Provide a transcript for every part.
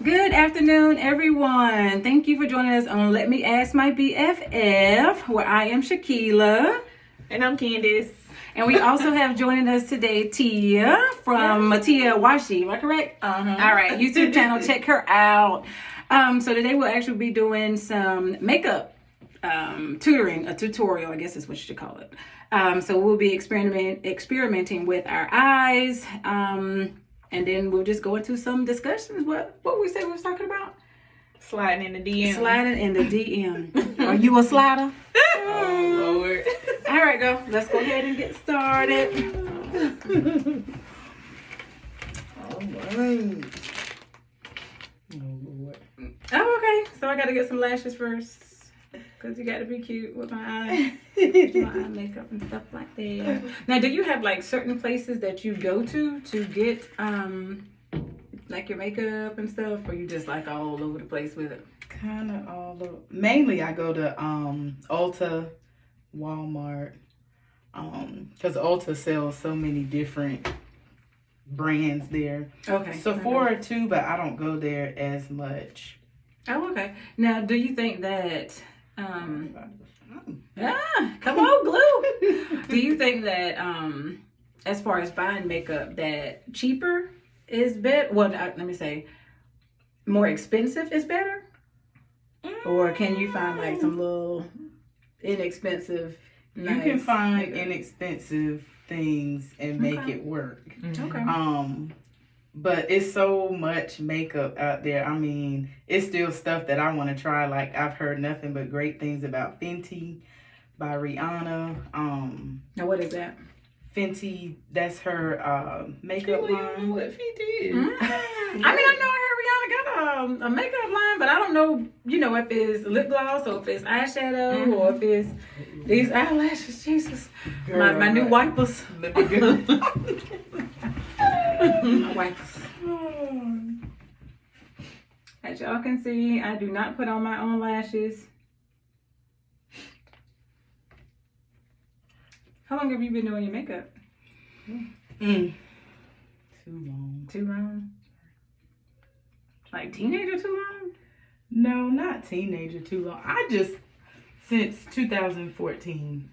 Good afternoon, everyone. Thank you for joining us on Let Me Ask My BFF, where I am Shakeila. And I'm Candice. And we also have joining us today Tia from Mytiawashyyy. Am I correct? Uh-huh. All right, YouTube channel. Check her out. So today we'll actually be doing some makeup tutoring, a tutorial, I guess is what you should call it. So we'll be experimenting with our eyes. And then we'll just go into some discussions. What we say we was talking about? Sliding in the DM. Sliding in the DM. Are you a slider? Oh, Lord. All right, girl. Let's go ahead and get started. All right. Oh, Lord. Oh, okay. So I got to get some lashes first. Because you got to be cute with my eye makeup and stuff like that. Now, do you have like certain places that you go to get like your makeup and stuff? Or you just like all over the place with it? Kind of all over. Mainly I go to Ulta, Walmart. Because Ulta sells so many different brands there. Okay. Sephora too, but I don't go there as much. Oh, okay. Now, do you think that come on, glue. Do you think that as far as buying makeup, that cheaper is better? Well, let me say, more expensive is better, or can you find like some little inexpensive? You can find makeup? Inexpensive things and make it work. Okay. But it's so much makeup out there. I mean, it's still stuff that I want to try. Like, I've heard nothing but great things about Fenty by Rihanna. Now, what is that? Fenty, that's her makeup You line. know what Fenty is. I mean, I know Rihanna got a makeup line, but I don't know, if it's lip gloss or if it's eyeshadow or if it's these eyelashes. Jesus, Girl, my new wipers. Let me go. My wipers. As y'all can see, I do not put on my own lashes. How long have you been doing your makeup? Too long. Too long? Like teenager too long? No, not teenager too long. Since 2014.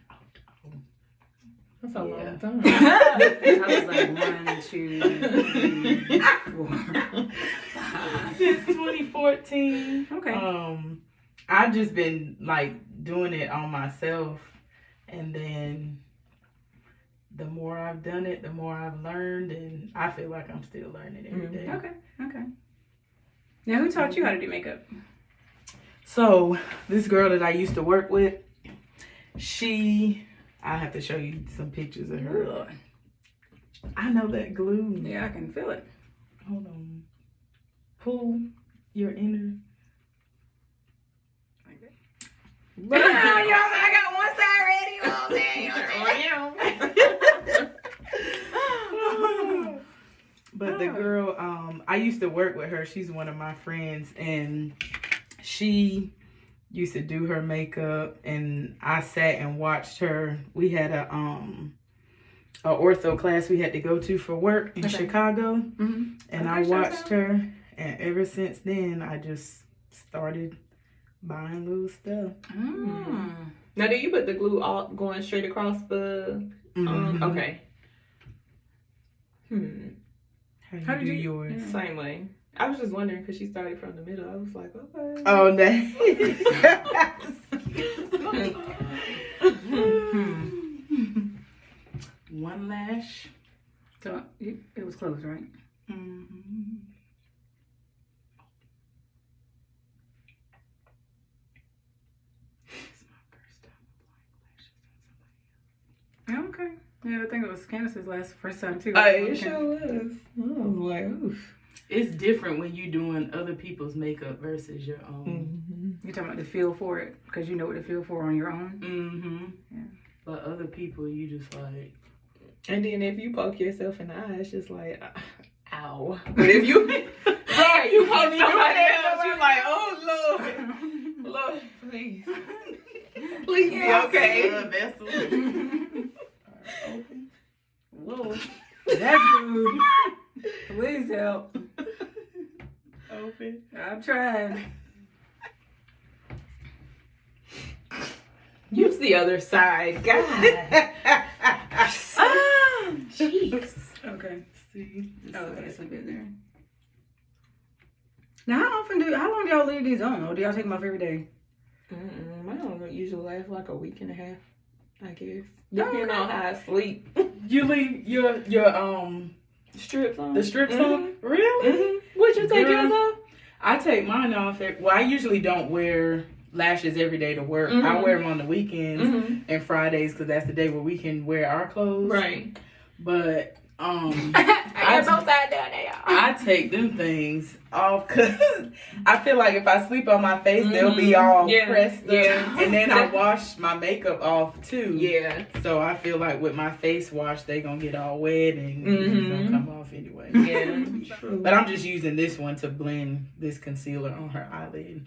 That's a Yeah. long time. I was like 1, 2, 3, 4, 5. Since 2014. Okay. I've just been like doing it on myself, and then the more I've done it, the more I've learned, and I feel like I'm still learning every day. Okay. Now, who taught you how to do makeup? So this girl that I used to work with, I have to show you some pictures of her. Ugh. I know that glue. Yeah, I can feel it. Hold on. Pull your inner. Like that. I got one side ready. But the girl, I used to work with her. She's one of my friends, and she used to do her makeup, and I sat and watched her. We had a ortho class we had to go to for work in Chicago, and I watched her, and ever since then, I just started buying little stuff. Now, do you put the glue all going straight across the? Okay. How did you do yours? Yeah. Same way. I was just wondering because she started from the middle. I was like, okay. Oh, no. One lash. So it was closed, right? It's my first time applying lashes on somebody else. Okay. Yeah, I think it was Candice's first time too. It sure was. I was like, oof. It's different when you're doing other people's makeup versus your own. You're talking about the feel for it because you know what to feel for on your own. Yeah. But other people, you just like. And then if you poke yourself in the eye, it's just like, ow. But if you, right, you poke somebody else, you're like, oh Lord, Lord, please, please be okay. Vessel. Open. Whoa, that's rude. Please help. Open. open. I'm trying. Use the other side. God. Jeez. Okay. See? Oh, that's a bit there. Now, how long do y'all leave these on? Or do y'all take them off every day? Mine don't usually last like a week and a half, I guess. Depending on how I sleep. You leave your Strips on. the strips on? Really? Would you take Girl. yours off? I take mine off. I usually don't wear lashes every day to work. I wear them on the weekends and Fridays because that's the day where we can wear our clothes. Right. But I both sides down there. I take them things off because I feel like if I sleep on my face, they'll be all pressed up. Yeah. And then I wash my makeup off too. Yeah. So I feel like with my face wash, they gonna get all wet and it's gonna come off anyway. Yeah. True. But I'm just using this one to blend this concealer on her eyelid.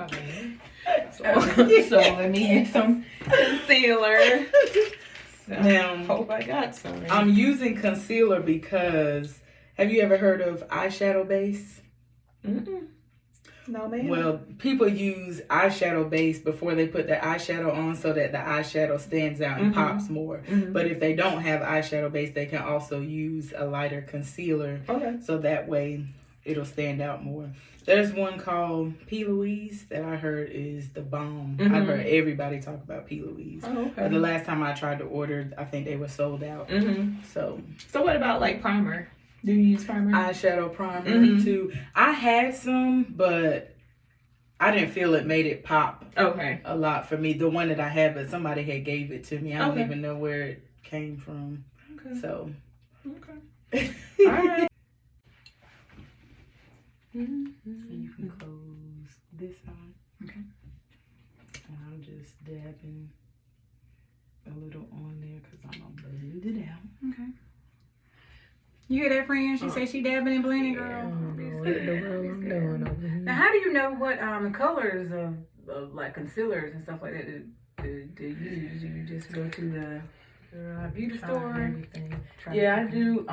Okay. So let me get some concealer. Now, Hope I got some. I'm using concealer because have you ever heard of eyeshadow base? No, ma'am. Well, people use eyeshadow base before they put their eyeshadow on so that the eyeshadow stands out and pops more. But if they don't have eyeshadow base, they can also use a lighter concealer. Okay. So that way it'll stand out more. There's one called P. Louise that I heard is the bomb. I've heard everybody talk about P. Louise. Oh, okay. But the last time I tried to order, I think they were sold out. So what about like primer? Do you use primer? eyeshadow primer too. I had some, but I didn't feel it made it pop Okay. a lot for me. The one that I had, but somebody had gave it to me. I don't Okay. even know where it came from. Okay. So. Okay. All right. You can close this on. Okay. And I'm just dabbing a little on there because I'm going to blend it out. Okay. You hear that, friend? She said she dabbing and blending, girl. What the hell I'm doing over here? Now, how do you know what colors of like concealers and stuff like that to use? Do you just go to the beauty store? Yeah, I do.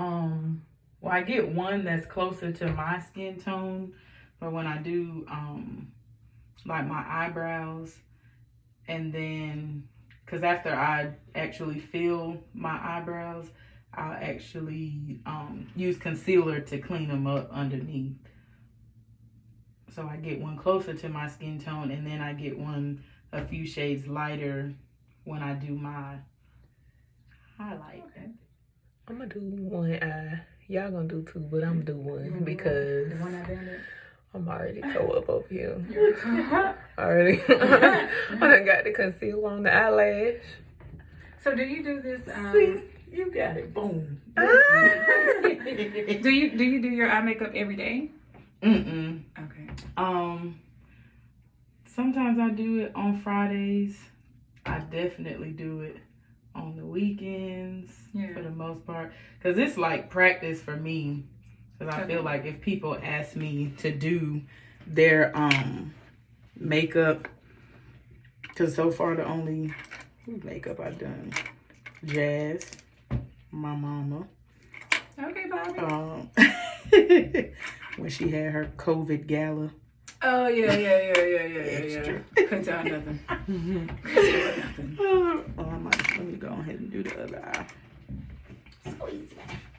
Well, I get one that's closer to my skin tone, but when I do like my eyebrows, and then because after I actually fill my eyebrows, I'll actually use concealer to clean them up underneath. So I get one closer to my skin tone, and then I get one a few shades lighter when I do my highlight. Okay. I'm gonna do one eye. Y'all gonna do two, but I'm gonna do one because The one I done it. I'm already toe up over here. Already. I done got the concealer on the eyelash. So do you do this? See, you got it. Boom. Do you do your eye makeup every day? Okay. Sometimes I do it on Fridays. I definitely do it on the weekends for the most part, because it's like practice for me. Because I feel like if people ask me to do their makeup, because so far the only makeup I've done, Jazz, my mama. Okay, Bobby. When she had her COVID gala. Oh yeah. Extra. Couldn't tell nothing. Let me go ahead and do the other eye.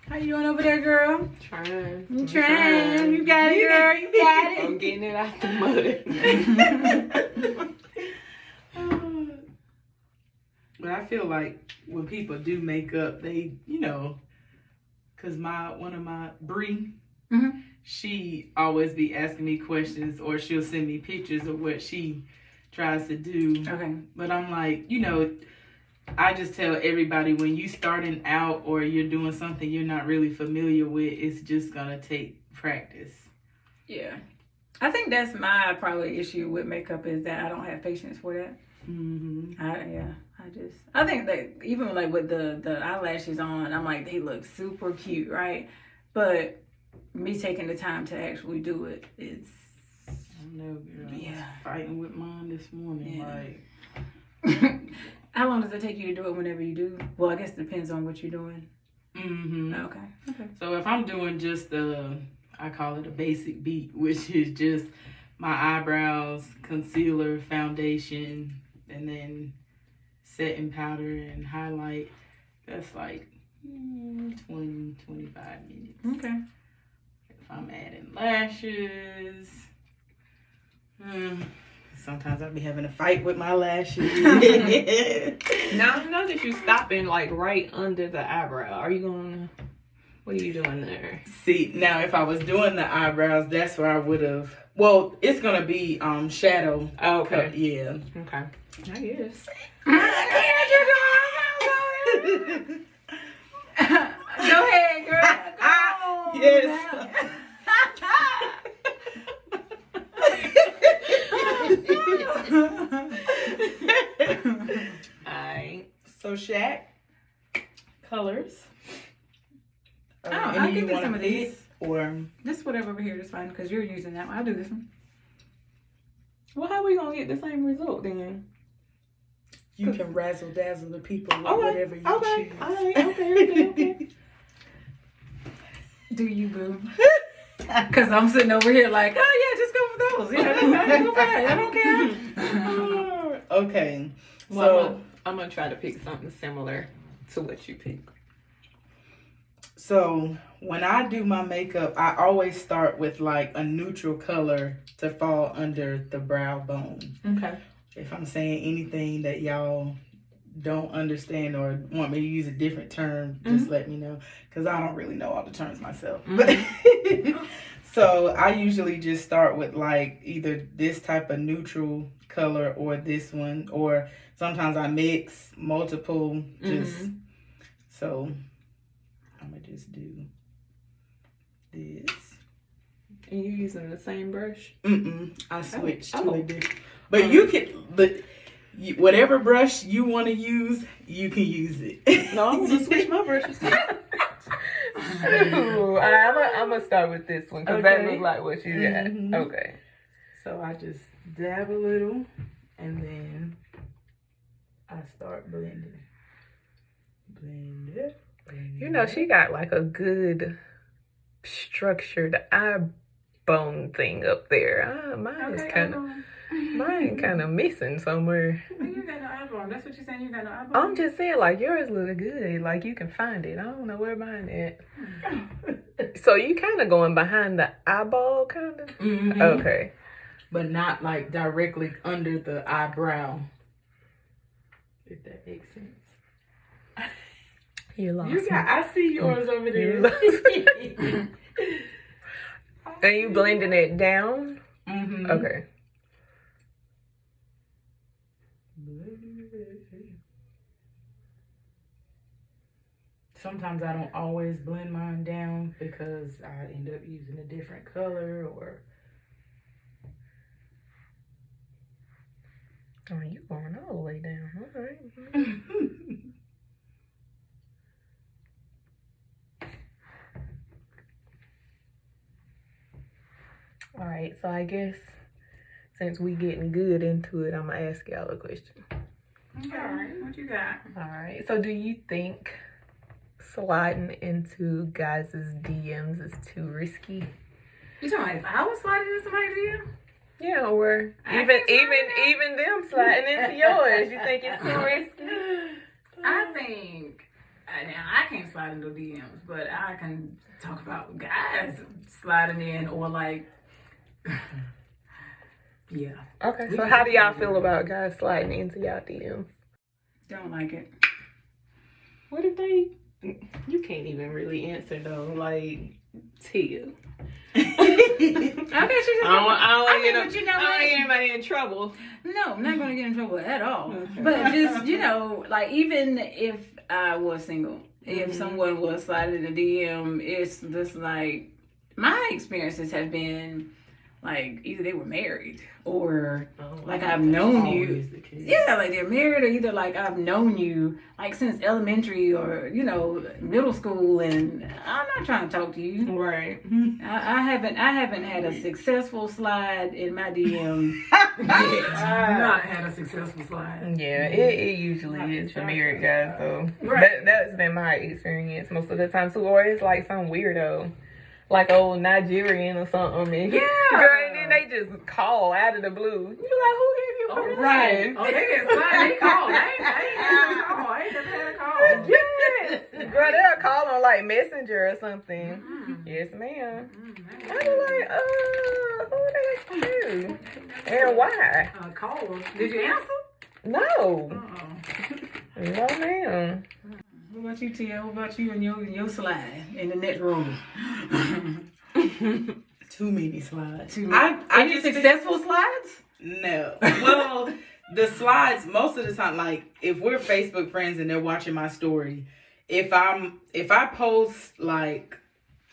How you doing over there, girl? Trying. You trying? You got it, girl. You got it. I'm getting it out the mud. But I feel like when people do makeup, they, because one of my Bree, she always be asking me questions, or she'll send me pictures of what she tries to do. Okay. But I'm like, I just tell everybody when you starting out or you're doing something you're not really familiar with, it's just gonna take practice. Yeah. I think that's my probably issue with makeup is that I don't have patience for that. I think that even like with the eyelashes on, I'm like, they look super cute, right? But me taking the time to actually do it is, I know, girl. I was fighting with mine this morning. How long does it take you to do it whenever you do? Well, I guess it depends on what you're doing. Okay. Okay. So if I'm doing just the I call it a basic beat, which is just my eyebrows, concealer, foundation, and then setting powder and highlight. That's like 20, 25 minutes. Okay. If I'm adding lashes, sometimes I'll be having a fight with my lashes. Now I know that you stopping like right under the eyebrow. Are you gonna? What are you doing there? See, now if I was doing the eyebrows, that's where I would have. Well, it's gonna be shadow. Oh, okay. Yeah. Okay. I guess. Go ahead, girl. Go Yes. Alright. So Shaq, colors. I can do some of these. Or This whatever over here is fine because you're using that one. I'll do this one. Well, how we gonna get the same result then? you can razzle dazzle the people with Okay. whatever you Okay. choose. Alright. Okay. Do you, boo? Because I'm sitting over here like, oh yeah, just go for those. Yeah, go for that. I don't care. Okay. Well, I'm gonna try to pick something similar to what you picked. So when I do my makeup, I always start with like a neutral color to fall under the brow bone. Okay. If I'm saying anything that y'all don't understand or want me to use a different term, just let me know. Because I don't really know all the terms myself. So I usually just start with like either this type of neutral color or this one. Or sometimes I mix multiple. So I'm going to just do this. And you using the same brush? I switched to Oh. a different. But you can, whatever brush you want to use, you can use it. No, I'm gonna switch my brushes. Ooh, I'm gonna start with this one because that looks like what you got. Okay. So I just dab a little, and then I start blending. Blend it. You know, she got like a good structured eye bone thing up there. Mine is kind of missing somewhere. You got no eyebrow. That's what you're saying. You got no eyebrow. I'm just saying, like yours look good. Like you can find it. I don't know where mine at. So you kind of going behind the eyeball, kind of. Okay. But not like directly under the eyebrow. If that makes sense. You lost. I see yours over there. Are you blending it down? Okay. Sometimes I don't always blend mine down because I end up using a different color or. Oh, you going all the way down. All right. All right, so I guess since we getting good into it, I'm gonna ask y'all a question. Okay. All right. What you got? All right, so do you think sliding into guys' DMs is too risky? You talking about if I was sliding into somebody's DM? Yeah, or I even can slide even them sliding into yours. You think it's too risky? I think now I can't slide into DMs, but I can talk about guys sliding in or like, yeah. Okay, so how do y'all feel about guys sliding into y'all DMs? Don't like it. What if they? You can't even really answer though. Like, Tia. Okay, she just. I don't want but you know what? anybody in trouble. No, I'm not gonna get in trouble at all. Okay. But just like even if I was single, if someone was sliding in a DM, it's just like my experiences have been like either they were married or like I've known you. Yeah, like they're married or either like I've known you like since elementary or middle school, and I'm not trying to talk to you. Right. I haven't had a successful slide in my DM. Not had a successful slide. Yeah, it usually is for married guys though. Right. That's been my experience most of the time too. Or it's like some weirdo. like old Nigerian or something. And Yeah. Girl, and then they just call out of the blue. You like, who gave you permission? Right. Oh, they get signed. They call. I ain't never had a call. Yes. Girl, they'll call on like Messenger or something. Yes, ma'am. I was like, who they you? And why? Call. Did you answer? No. Uh-oh. No, ma'am. What about you, Tia? What about you and your slide in the next room? Too many slides. I just successful slides? No. Well, the slides, most of the time, like if we're Facebook friends and they're watching my story, if I post, like,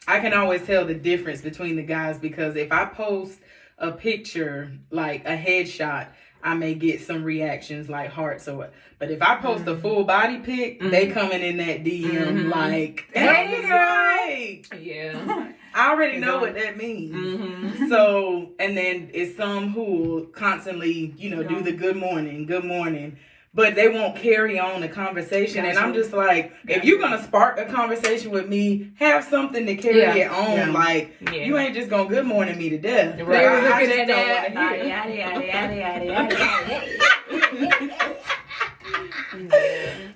I can always tell the difference between the guys, because if I post a picture, like a headshot, I may get some reactions like hearts or what. But if I post a full body pic, they coming in that DM like, hey, Yeah. I already know what that means. So, and then it's some who will constantly, do the good morning. But they won't carry on the conversation. Gotcha. And I'm just like, if you're going to spark a conversation with me, have something to carry it on. Yeah. Like, you ain't just going to good morning me to death. They Right. were I looking just at don't that. wanna hear it. Yada, yada, yada, yada, yada.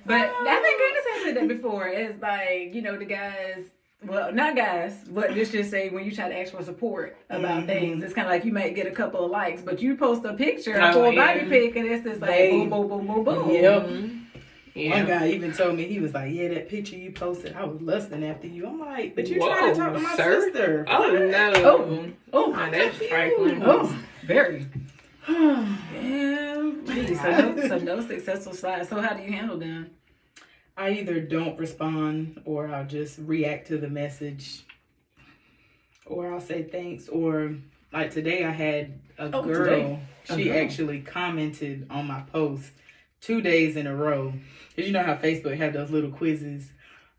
But I think Candice said that before. It's like, the guys, well, not guys, but just say when you try to ask for support about things, it's kind of like you might get a couple of likes, but you post a picture, a full body pic, and it's just like boom, boom, boom, boom, boom. Yep. Yeah. One guy even told me, he was like, yeah, that picture you posted, I was lusting after you. I'm like, but you trying to talk to my sister. Oh, no. Oh, That's trifling. oh, very. Yeah. So no successful slides. So how do you handle them? I either don't respond, or I'll just react to the message, or I'll say thanks. Or like today I had a girl, she actually commented on my post 2 days in a row. Because you know how Facebook have those little quizzes,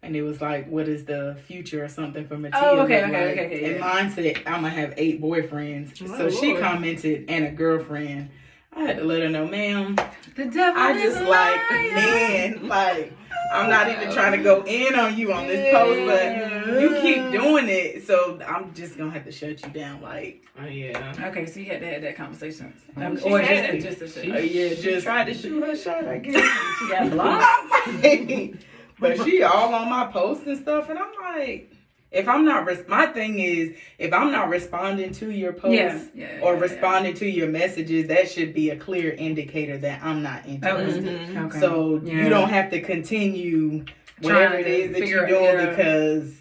and it was like, what is the future or something for Mytia? Oh, okay. And mine said, I'm going to have 8 boyfriends. So she commented, and a girlfriend. I had to let her know, ma'am, The devil I is just a like, liar. man, like, I'm not even trying to go in on you on this post, but you keep doing it, so I'm just gonna have to shut you down. Like, Yeah. Okay, so you had to have that conversation. She Or had it. just a shit. just Tried to shoot her shot, I guess. She got blocked. but she all on my posts and stuff, and I'm like, if I'm not, my thing is, if I'm not responding to your posts or responding to your messages, that should be a clear indicator that I'm not interested. Okay. So you don't have to continue whatever it is that you're doing because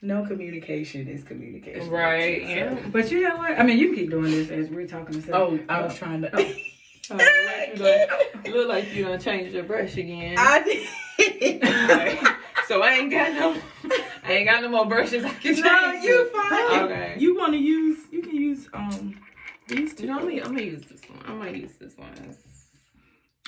no communication is communication. Right. Yeah. But you know what? I mean, you can keep doing this as we're talking. Oh, I was trying to. Look like you done changed your brush again. I did. Right. So I ain't got no more brushes I can change. No, you fine. Okay. You want to use? You can use these two. You know, I'm gonna use this one. I might use this one.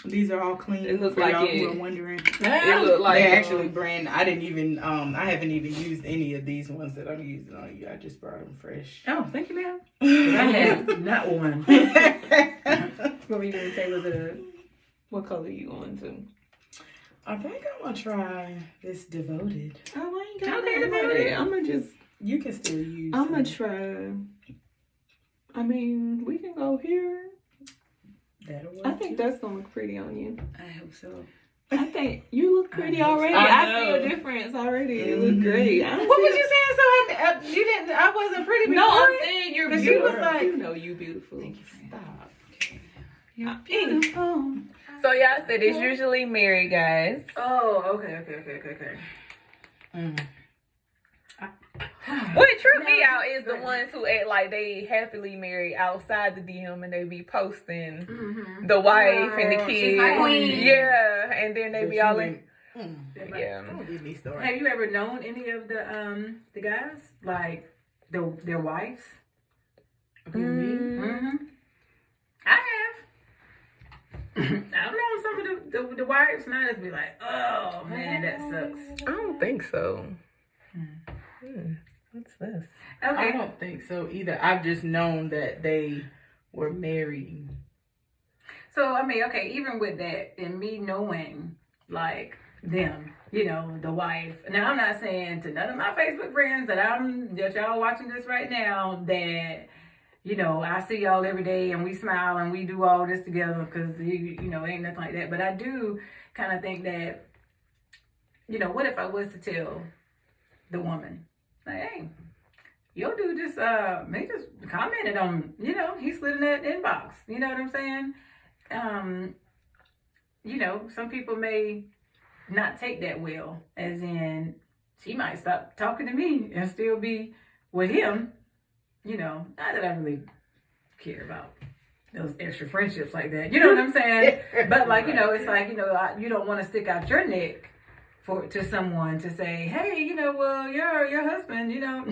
These are all clean. It looks for like y'all it. who are wondering. It look like They're actually brand. I didn't even I haven't even used any of these ones that I'm using on you. I just brought them fresh. Oh, thank you, ma'am. I have not one. What were you going to say? Was it What color you going to? I think I'm gonna try this Devoted. Oh, I ain't got Okay, no Devoted. I'm gonna just. You can still use. I'm gonna try. I mean, we can go here. That'll work. I think that's gonna look pretty on you. I hope so. I think you look pretty already. I I see know. a difference already. You look great. What was you saying? So you didn't. I wasn't pretty before. No, I'm saying you're 'Cause beautiful. you was like- you know you beautiful. Thank you, friend. Stop. You're beautiful. So y'all said it's usually married guys. Oh, okay. What tripped me out is the ones who act like they happily married outside the DM and they be posting the wife and the kids. She's my queen. Yeah, and then they be all in. Yeah. Don't give me story. Have you ever known any of the guys, like their wives? Mm-hmm. I have. I've known some of the wives, and I just be like, oh man, that sucks. I don't think so. What's this? Okay. I don't think so either. I've just known that they were married. So I mean, okay, even with that, and me knowing, like, them, you know, the wife. Now, I'm not saying to none of my Facebook friends that y'all watching this right now that, you know, I see y'all every day and we smile and we do all this together because, you know, ain't nothing like that. But I do kind of think that, you know, what if I was to tell the woman, like, hey, your dude just commented on, you know, he slid in that inbox. You know what I'm saying? You know, some people may not take that well, as in she might stop talking to me and still be with him. You know, not that I really care about those extra friendships like that. You know what I'm saying? But like, you know, it's like, you know, you don't want to stick out your neck to someone to say, hey, you know, well, your husband, you know,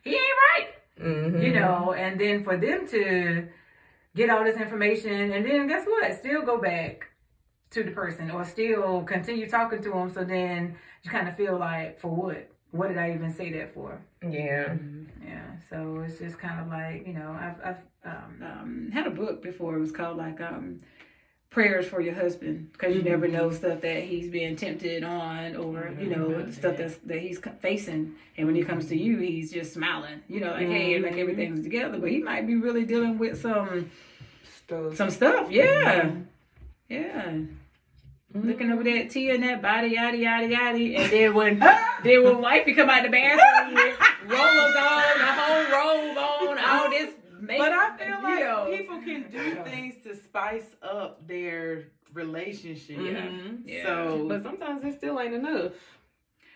he ain't right. Mm-hmm. You know, and then for them to get all this information and then guess what? Still go back to the person or still continue talking to them. So then you kind of feel like, for what? What did I even say that for? Yeah. Yeah. So it's just kind of like, you know, I've had a book before. It was called like Prayers for Your Husband, because you never know stuff that he's being tempted on or, you know, stuff that he's facing. And when he comes to you, he's just smiling, you know, like, hey, like everything's together. But he might be really dealing with some stuff. Yeah. Yeah. Looking over that tea and that body, yada, yada, yada. And then when wifey come out the bathroom with rollers on, the whole robe on, all this makeup. But I feel like people can do things to spice up their relationship. Yeah. So, but sometimes it still ain't enough.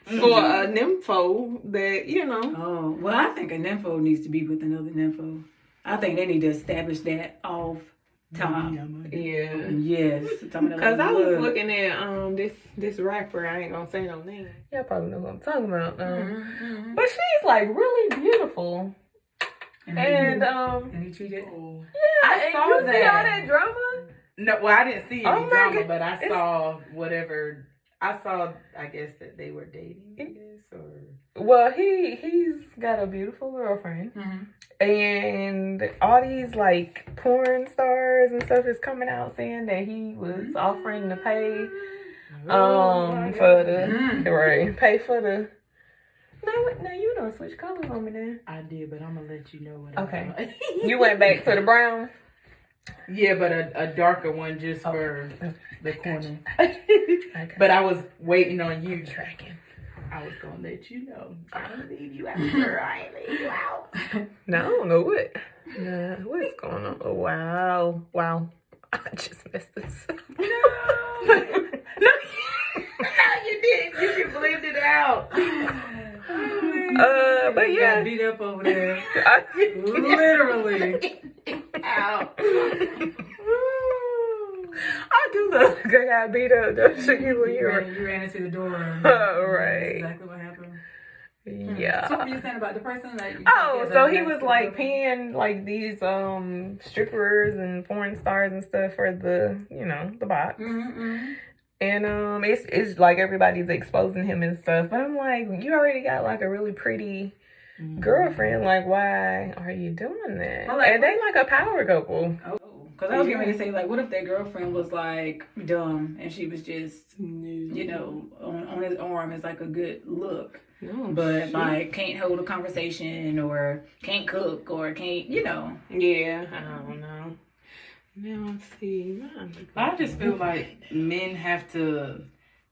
For a nympho that, you know. Oh, well, I think a nympho needs to be with another nympho. I think they need to establish that off top. Yeah. Yes. Because I was looking at this rapper. I ain't gonna say no name. Y'all probably know who I'm talking about. But she's like really beautiful. And he cheated. Yeah, I saw you that. see all that drama? No, well, I didn't see any drama, God. but I saw whatever. I saw, I guess, that they were dating, I guess, or... Well, he's got a beautiful girlfriend. And all these, like, porn stars and stuff is coming out saying that he was offering to pay, for the... Right, pay for the... Now you don't switch colors on me now. I did, but I'm going to let you know what I saw. You went back to the brown? Yeah, but a darker one just for the corner. But I was waiting on you. Tracking. I was gonna let you know. I ain't leave you out, girl. I ain't leave you out. No, I don't know what. Nah, what's going on? Oh, wow. I just messed this up. No, you didn't. You can blend it out. But You yeah. got beat up over there. Literally. Ow. I do look like I got beat up though. You ran into the door. Right. That's exactly what happened. Yeah. So what were you saying about the person? Like, so he was like paying like these strippers and porn stars and stuff for the, you know, the box. And it's like everybody's exposing him and stuff. But I'm like, you already got like a really pretty girlfriend. Like, why are you doing that? Well, like, and they like a power couple. Because I was getting ready to say, like, what if that girlfriend was like dumb and she was just, you know, on his arm is like a good look, but like can't hold a conversation or can't cook or can't, you know. Yeah, I don't know. Now let's see. I just feel like men have to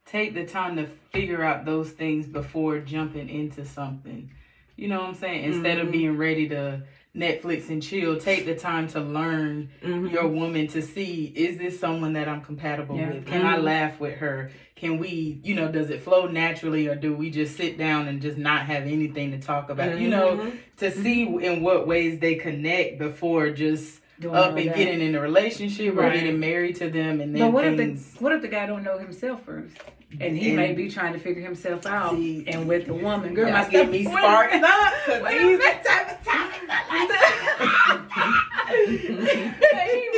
take the time to figure out those things before jumping into something. You know what I'm saying? Instead of being ready to Netflix and chill, take the time to learn your woman to see, is this someone that I'm compatible with? Can I laugh with her? Can we, you know, does it flow naturally, or do we just sit down and just not have anything to talk about? You know, to see in what ways they connect before just up and getting in a relationship or getting married to them. And then what if the guy don't know himself first? And he may be trying to figure himself out, and with the woman, girl, might get me sparked up. He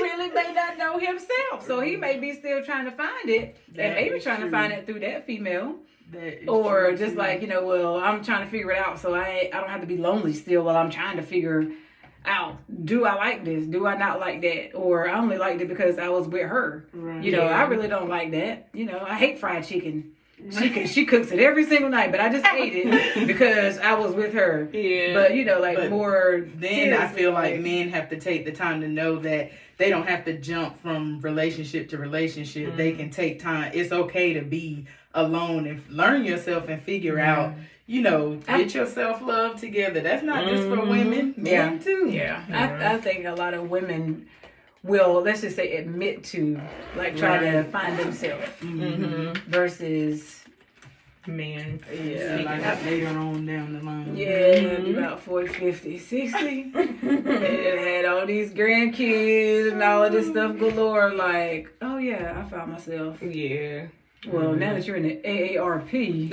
really may not know himself, so he may be still trying to find it, and maybe trying to find it through that female, or just like, you know, well, I'm trying to figure it out, so I don't have to be lonely still while I'm trying to figure out, do I like this? Do I not like that? Or I only liked it because I was with her. Right. You know, I really don't like that. You know, I hate fried chicken. she cooks it every single night, but I just ate it because I was with her. Yeah. But you know, like But more. Then I feel like men have to take the time to know that they don't have to jump from relationship to relationship. They can take time. It's okay to be alone and learn yourself and figure out, you know, get your self-love together. That's not just for women, men too. Yeah. I think a lot of women will, let's just say, admit to like try to find themselves versus Like later on down the line. about 40, 50, 60 and had all these grandkids and all of this stuff galore. Like, oh yeah, I found myself. Yeah. Well, now that you're in the AARP,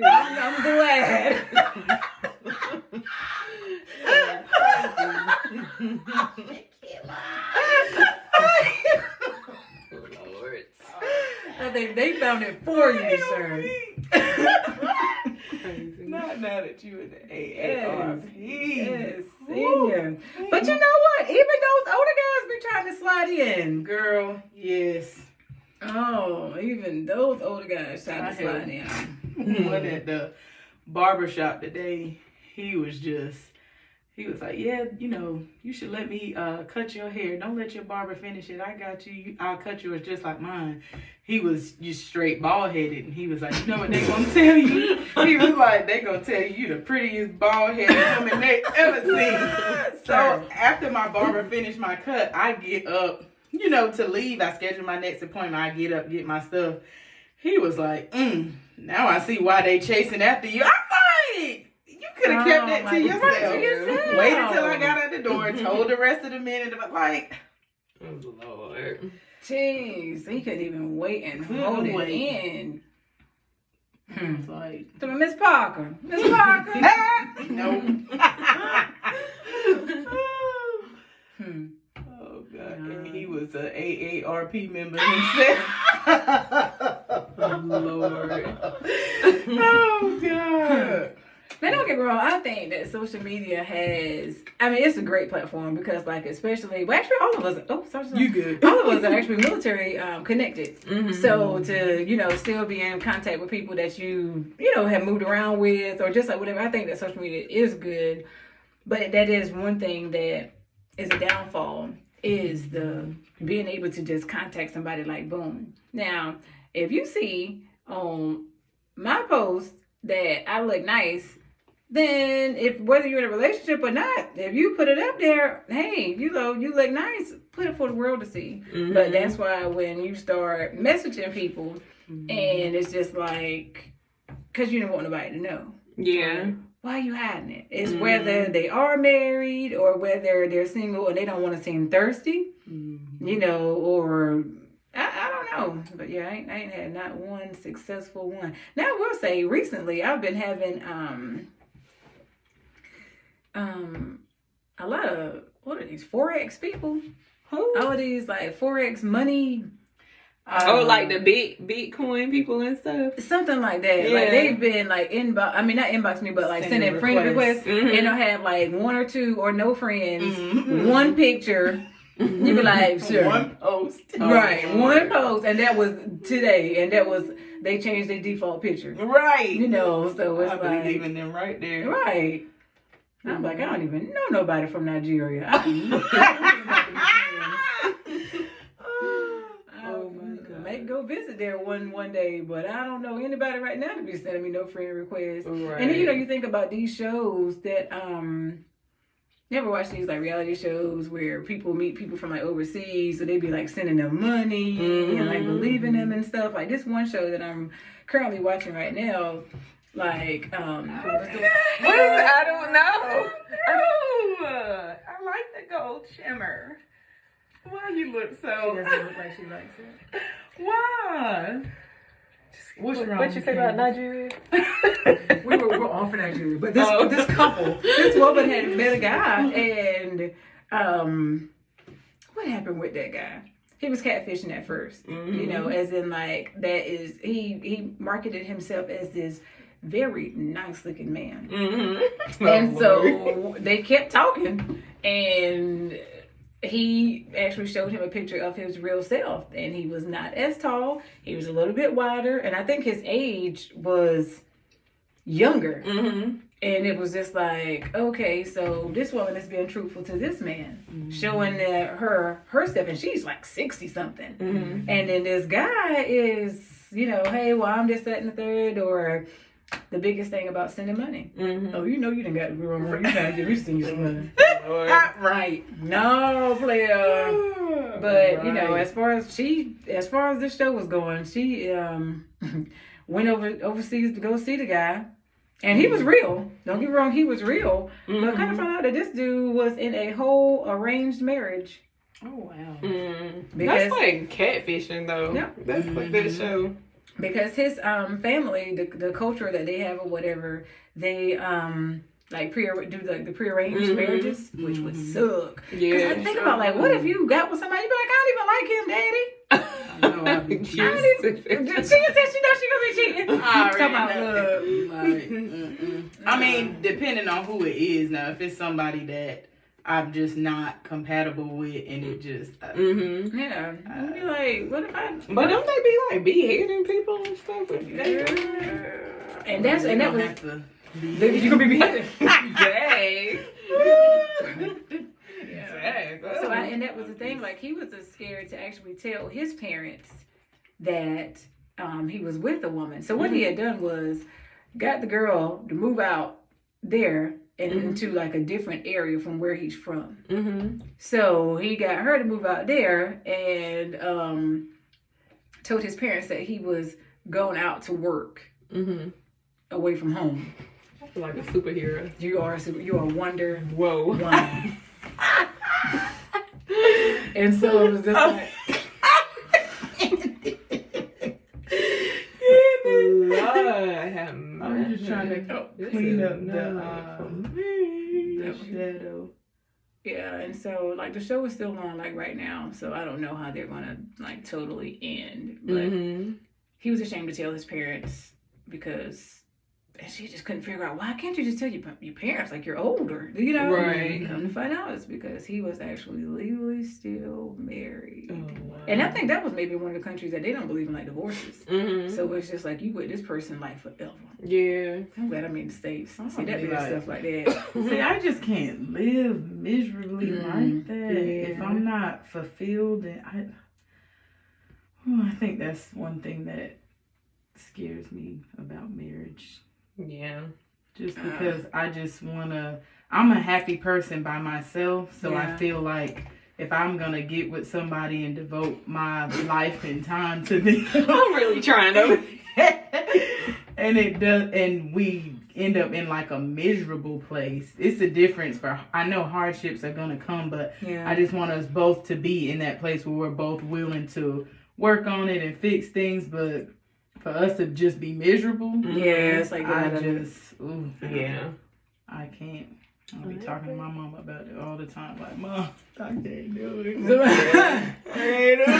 I'm glad. Lord. I think they found it for you, sir. Not now that you in the AARP. Yes, senior. But you know what? Even those older guys be trying to slide in. Girl, yes. Oh, even those older guys trying to slide in. One at the barbershop today, he was like, yeah, you know, you should let me cut your hair. Don't let your barber finish it. I got you. I'll cut yours just like mine. He was just straight bald headed, and he was like, you know what they gonna tell you? He was like, they gonna tell you the prettiest bald headed woman they ever seen. So after my barber finished my cut, I get up, you know, to leave. I schedule my next appointment. I get up, get my stuff. He was like, now I see why they chasing after you. I'm like, you could have kept that to yourself. Waited till I got out the door and told the rest of the men. Like, Oh, Lord. Jeez, he couldn't even wait and hold it in. It's like, So Miss Parker. Miss Parker. no. Oh, God. And he was an AARP member himself. Oh, Lord. Oh, God. Now, don't get me wrong. I think that social media has, I mean, it's a great platform because, like, especially, well, actually, all of us, sorry. You good. All of us are actually military connected. So to, you know, still be in contact with people that you know, have moved around with or just like whatever, I think that social media is good. But that is one thing that is a downfall is the being able to just contact somebody like boom. Now, if you see on my post that I look nice, then if whether you're in a relationship or not, if you put it up there, hey, you know, you look nice, put it for the world to see. But that's why when you start messaging people and it's just like, because you don't want nobody to know. Yeah. Why are you hiding it? It's whether they are married or whether they're single and they don't want to seem thirsty, you know, or I don't know. But yeah, I ain't had not one successful one. Now I will say recently I've been having a lot of, what are these, Forex people? All of these like Forex money. Like the Bitcoin people and stuff. Something like that. Yeah. Like they've been like not inbox me, but like sending friend requests. And they'll have like one or two or no friends, one picture. You be like, sure. One post. Right, one post. And that was today. And that was, they changed their default picture. Right. You know, so it's I like. believe in them right there. Right. I'm like, I don't even know nobody from Nigeria. May go visit there one day, but I don't know anybody right now to be sending me no friend requests. Right. And then, you know, you think about these shows that you ever watch these like reality shows where people meet people from like overseas, so they be like sending them money and like believing them and stuff. Like this one show that I'm currently watching right now, like what is it? I don't know. Oh, I like the gold shimmer. Why you look so? She doesn't look like she likes it. Why? What's wrong? What you say about Nigeria? we're off in Nigeria, but this couple, this woman had met a guy, and what happened with that guy? He was catfishing at first, you know, as in like that is he marketed himself as this very nice looking man, and so they kept talking, and he actually showed him a picture of his real self, and he was not as tall. He was a little bit wider, and I think his age was younger. Mm-hmm. And it was just like, okay, so this woman is being truthful to this man, showing that her stuff, and she's like 60 something. Mm-hmm. And then this guy is, hey, well, I'm just that and the third, or the biggest thing about sending money. Mm-hmm. Oh, you done got to go wrong. You got to give me some money. Lord. Right. No, player. But, as far as this show was going, she went overseas to go see the guy. And he was real. Don't get me wrong, he was real. Mm-hmm. But kind of found out that this dude was in a whole arranged marriage. Oh, wow. That's like catfishing, though. Yeah. That's like that show. Because his family, the culture that they have or whatever, they do the prearranged marriages, which would suck. Yeah. I think about what if you got with somebody, you be like, I don't even like him, daddy. I know I'd be She said she knows she gonna be cheating. I mean, depending on who it is. Now, if it's somebody that I'm just not compatible with, and it just I'd be like, what if I? But don't they be like beheading people and stuff? And that was you gonna be beheaded. Dang. So and that was the thing. Like he was scared to actually tell his parents that he was with a woman. So what he had done was got the girl to move out there and into like a different area from where he's from. Mm-hmm. So he got her to move out there and told his parents that he was going out to work away from home. I feel like a superhero. You are Wonder Whoa. Woman. And so it was just like I'm just trying to clean up the shadow. Yeah, and so like the show is still on like right now, so I don't know how they're gonna like totally end. But he was ashamed to tell his parents because she just couldn't figure out why can't you just tell your parents like you're older, Right. Come to find out it's because he was actually legally still married. Oh, wow. And I think that was maybe one of the countries that they don't believe in like divorces. Mm-hmm. So it's just like you with this person like forever. Yeah. I'm glad I'm in the States. I see that be big like- stuff like that. See, I just can't live miserably like that if I'm not fulfilled. And I think that's one thing that scares me about marriage. Yeah. Just because I'm a happy person by myself, so I feel like if I'm gonna get with somebody and devote my life and time to them, I'm really trying to. and we end up in like a miserable place. It's a difference I know hardships are gonna come, but I just want us both to be in that place where we're both willing to work on it and fix things, but for us to just be miserable, it's like I can't. I'll be talking to my mom about it all the time. Like, Mom, I can't do it. I can't do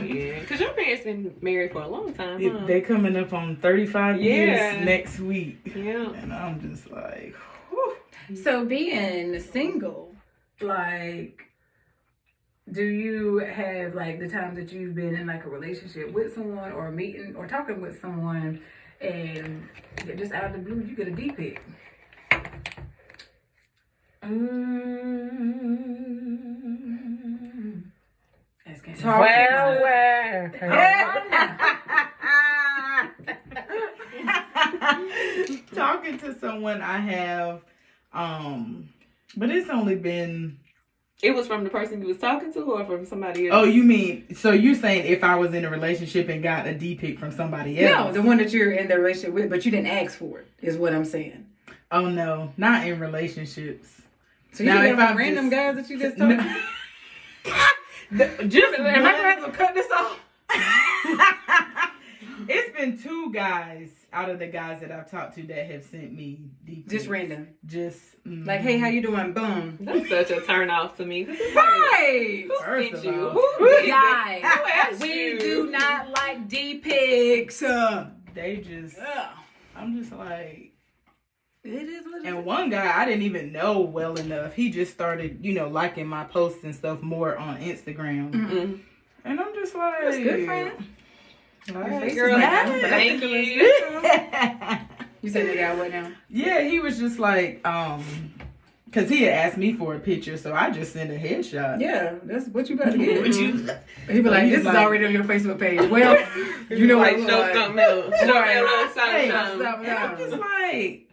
it. Yeah, because your parents been married for a long time. Huh? They coming up on 35 years next week. Yeah, and I'm just like, whew. So being single, like, do you have like the times that you've been in like a relationship with someone or meeting or talking with someone and just out of the blue you get a D pic? Talking to someone I have, but it's only been. It was from the person you was talking to or from somebody else? Oh, you mean, so you're saying if I was in a relationship and got a D pic from somebody else? No, the one that you're in the relationship with, but you didn't ask for it, is what I'm saying. Oh, no, not in relationships. So you have random guys that you just talked to? Just am I going to have to cut this off? It's been 2 guys out of the guys that I've talked to that have sent me D pics. Just random. Just like, hey, how you doing? Boom. That's such a turn off to me. Right. Who First sent of you? all, Who did Guys, that? we do not like D pics. They just, I'm just like, It is what it is. And one guy I didn't even know well enough. He just started, liking my posts and stuff more on Instagram. Mm-hmm. And I'm just like, That's good, friend. All right, Girl, nice. thank you. You said the guy what now? Yeah, he was just like, because he had asked me for a picture, so I just sent a headshot. Yeah, that's what you better get. What you? He be like, He's this is like- already on your Facebook page. Well, you know like what? show something else. Show me a little Hey, something. and I'm just like,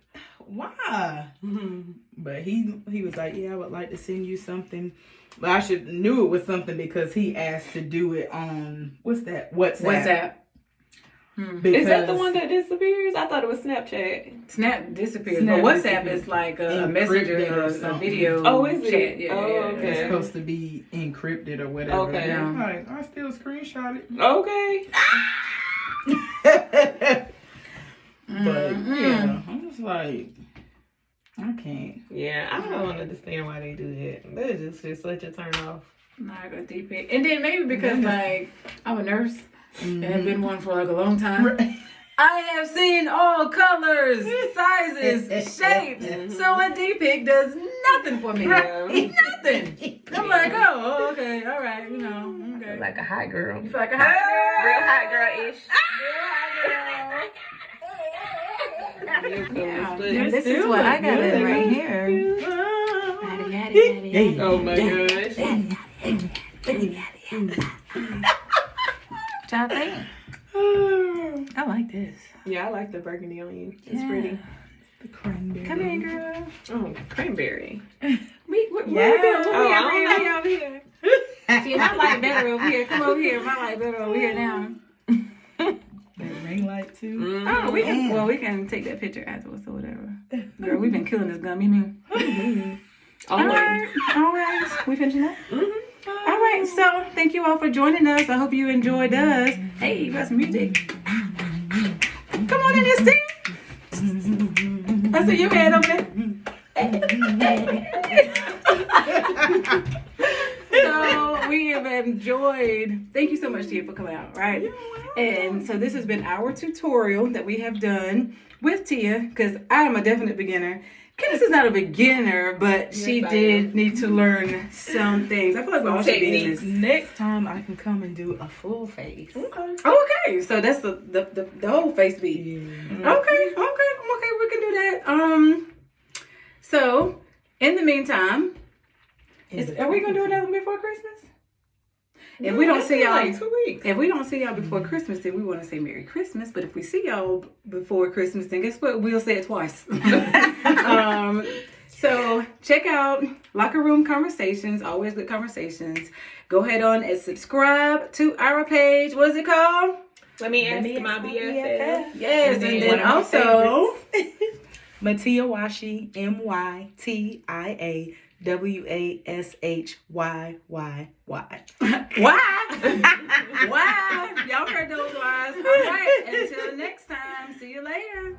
why? Mm-hmm. But he was like, yeah, I would like to send you something. But I knew it was something because he asked to do it on, what's that? WhatsApp. Is that the one that disappears? I thought it was Snapchat. Snap disappears. Snap but WhatsApp disappears. is like a Encrypted messenger or or a something. video Oh, is it? chat. Yeah, Oh, yeah, okay. It's yeah. supposed to be encrypted or whatever. Okay. And I'm like, I still screenshot it. Okay. But yeah, I'm just like, I can't. Yeah, I don't understand why they do that. That is just such a turn off. Not a deep pic. And then maybe because like I'm a nurse and have Mm-hmm. been one for like a long time. I have seen all colors, sizes, shapes. So a D pic does nothing for me. Yeah. Nothing. I'm like, oh, okay, all right, okay. Like a hot girl. You feel like a hot girl? Real hot girl-ish. Yeah. Real This is what I got in right here. Yaddy, yaddy, yaddy, yaddy. Oh my gosh. What y'all think? I like this. Yeah, I like the burgundy on you. It's Yeah. pretty. The cranberry. Come here, girl. Oh, cranberry. We Yeah. over here. See, my light better over here. Come over here. My light better over here now. That ring light too. Mm-hmm. Oh, we can take that picture afterwards or whatever. Girl, we've been killing this gum. You mean? All right. We finishing up? Mm-hmm. All right. So, thank you all for joining us. I hope you enjoyed us. Hey, you got some music? Come on in here, Steve. I see your head over there. So we have enjoyed. Thank you so much, Tia, for coming out. Right, and so this has been our tutorial that we have done with Tia because I am a definite beginner. Candice is not a beginner, but she I did need to learn some things. I feel like we all should be in this. Next time I can come and do a full face. Okay, so that's the whole face beat. Yeah. Okay, we can do that. So in the meantime, are we gonna do another one before Christmas? If we don't see y'all, like 2 weeks. if we don't see y'all before Christmas, then we want to say Merry Christmas. But if we see y'all before Christmas, then guess what? We'll say it twice. So check out Locker Room Conversations. Always good conversations. Go ahead on and subscribe to our page. What is it called? Let me ask my BFF. Yes, and one then of my also. Mytiawashyyy, Mytiawashyyy. Why? Why? Y'all heard those wise. All right. Until next time. See you later.